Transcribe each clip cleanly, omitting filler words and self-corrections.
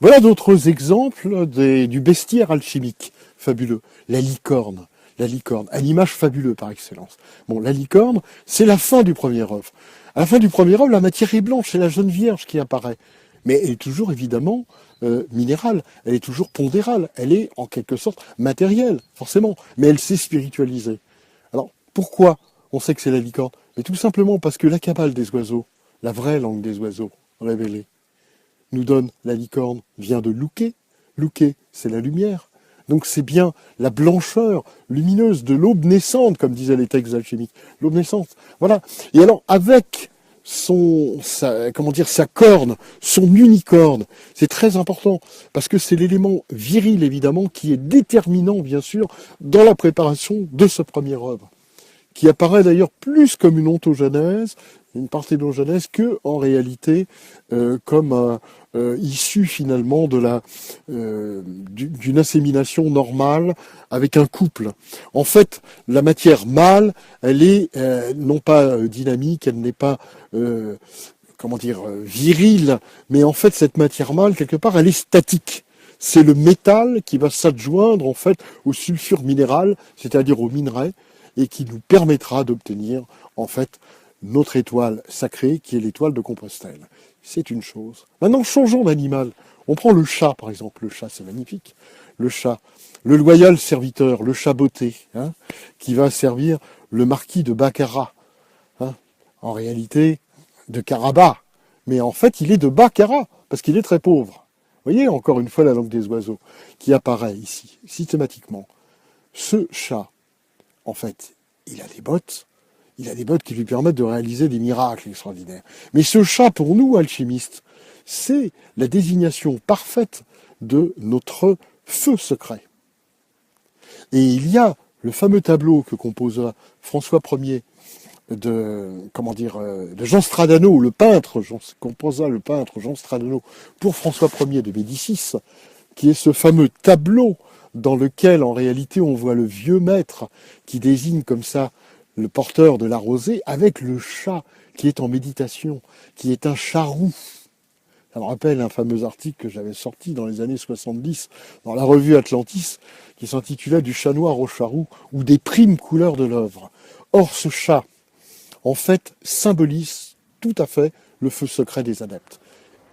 Voilà d'autres exemples du bestiaire alchimique fabuleux. La licorne. La licorne, un image fabuleux par excellence. Bon, la licorne, c'est la fin du premier œuvre. À la fin du premier œuvre, la matière est blanche, c'est la jeune vierge qui apparaît. Mais elle est toujours évidemment minérale, elle est toujours pondérale, elle est en quelque sorte matérielle, forcément, mais elle s'est spiritualisée. Alors, pourquoi on sait que c'est la licorne? Mais tout simplement parce que la cabale des oiseaux, la vraie langue des oiseaux, révélée, nous donne la licorne, vient de Louquet. Louquet, c'est la lumière. Donc c'est bien la blancheur lumineuse de l'aube naissante, comme disaient les textes alchimiques. L'aube naissante. Voilà. Et alors, avec sa corne, son unicorne, c'est très important, parce que c'est l'élément viril, évidemment, qui est déterminant, bien sûr, dans la préparation de ce premier œuvre, qui apparaît d'ailleurs plus comme une ontogenèse, une parthénogenèse, que en réalité comme issue finalement d'une insémination normale avec un couple. En fait, la matière mâle, elle est non pas dynamique, elle n'est pas virile, mais en fait cette matière mâle, quelque part, elle est statique. C'est le métal qui va s'adjoindre en fait au sulfure minéral, c'est-à-dire au minerai, et qui nous permettra d'obtenir en fait notre étoile sacrée qui est l'étoile de Compostelle. C'est une chose. Maintenant, changeons d'animal. On prend le chat, par exemple. Le chat, c'est magnifique. Le chat, le loyal serviteur, le chat botté, hein, qui va servir le marquis de Baccarat. Hein, en réalité, de Carabas. Mais en fait, il est de Baccarat, parce qu'il est très pauvre. Vous voyez, encore une fois, la langue des oiseaux qui apparaît ici, systématiquement. Ce chat, en fait, il a des bottes. Il a des bottes qui lui permettent de réaliser des miracles extraordinaires. Mais ce chat, pour nous, alchimistes, c'est la désignation parfaite de notre feu secret. Et il y a le fameux tableau que composa François Ier de Jean Stradano, le peintre, composa le peintre Jean Stradano pour François Ier de Médicis, qui est ce fameux tableau dans lequel, en réalité, on voit le vieux maître qui désigne comme ça le porteur de la rosée avec le chat qui est en méditation, qui est un charroux. Ça me rappelle un fameux article que j'avais sorti dans les années 70 dans la revue Atlantis qui s'intitulait Du chat noir au charroux ou des primes couleurs de l'œuvre. Or, ce chat, en fait, symbolise tout à fait le feu secret des adeptes.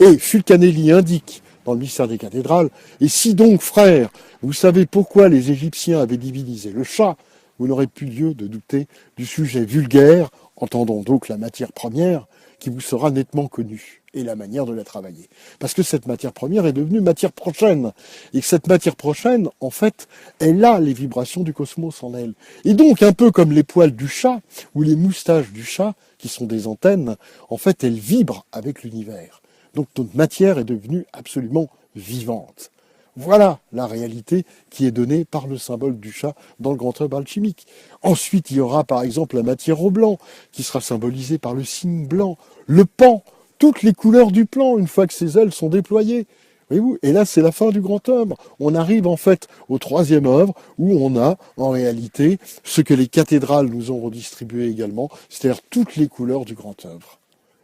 Et Fulcanelli indique dans le mystère des cathédrales, et si donc, frères, vous savez pourquoi les Égyptiens avaient divinisé le chat, vous n'aurez plus lieu de douter du sujet vulgaire, entendons donc la matière première, qui vous sera nettement connue, et la manière de la travailler. Parce que cette matière première est devenue matière prochaine, et que cette matière prochaine, en fait, elle a les vibrations du cosmos en elle. Et donc, un peu comme les poils du chat, ou les moustaches du chat, qui sont des antennes, en fait, elles vibrent avec l'univers. Donc notre matière est devenue absolument vivante. Voilà la réalité qui est donnée par le symbole du chat dans le grand œuvre alchimique. Ensuite, il y aura par exemple la matière au blanc, qui sera symbolisée par le signe blanc, le pan, toutes les couleurs du plan, une fois que ses ailes sont déployées. Voyez-vous, et là, c'est la fin du grand œuvre. On arrive en fait au troisième œuvre, où on a en réalité ce que les cathédrales nous ont redistribué également, c'est-à-dire toutes les couleurs du grand œuvre.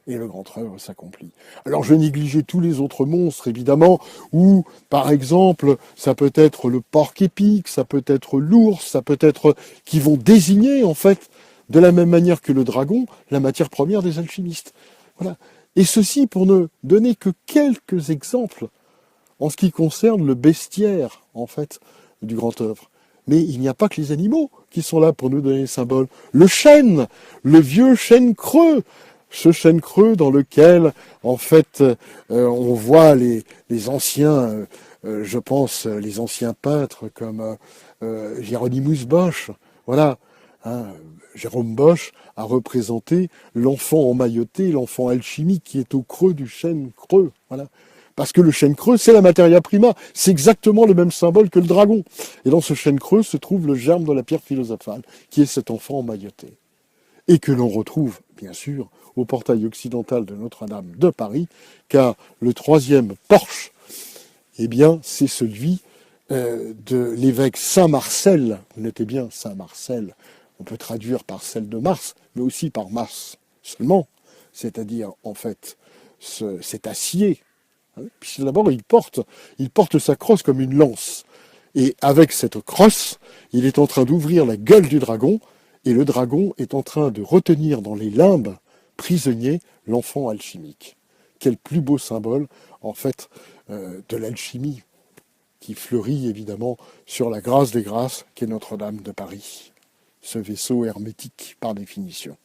Et le grand œuvre s'accomplit. Alors je négligeais tous les autres monstres, évidemment, où, par exemple, ça peut être le porc épic, ça peut être l'ours, ça peut être... qui vont désigner, en fait, de la même manière que le dragon, la matière première des alchimistes. Voilà. Et ceci pour ne donner que quelques exemples en ce qui concerne le bestiaire, en fait, du grand œuvre. Mais il n'y a pas que les animaux qui sont là pour nous donner les symboles. Le chêne, le vieux chêne creux, ce chêne creux dans lequel, en fait, on voit les anciens, je pense, les anciens peintres comme Hieronymus Bosch, voilà, hein, Jérôme Bosch a représenté l'enfant emmailloté, l'enfant alchimique qui est au creux du chêne creux, voilà. Parce que le chêne creux, c'est la materia prima, c'est exactement le même symbole que le dragon. Et dans ce chêne creux se trouve le germe de la pierre philosophale, qui est cet enfant emmailloté. Et que l'on retrouve, bien sûr, au portail occidental de Notre-Dame de Paris, car le troisième porche, eh bien, c'est celui de l'évêque Saint-Marcel. Vous notez bien Saint-Marcel, on peut traduire par celle de Mars, mais aussi par Mars seulement, c'est-à-dire, en fait, cet acier, Puisque d'abord, il porte sa crosse comme une lance. Et avec cette crosse, il est en train d'ouvrir la gueule du dragon, et le dragon est en train de retenir dans les limbes prisonnier l'enfant alchimique. Quel plus beau symbole, en fait, de l'alchimie, qui fleurit évidemment sur la grâce des grâces qu'est Notre-Dame de Paris, ce vaisseau hermétique par définition.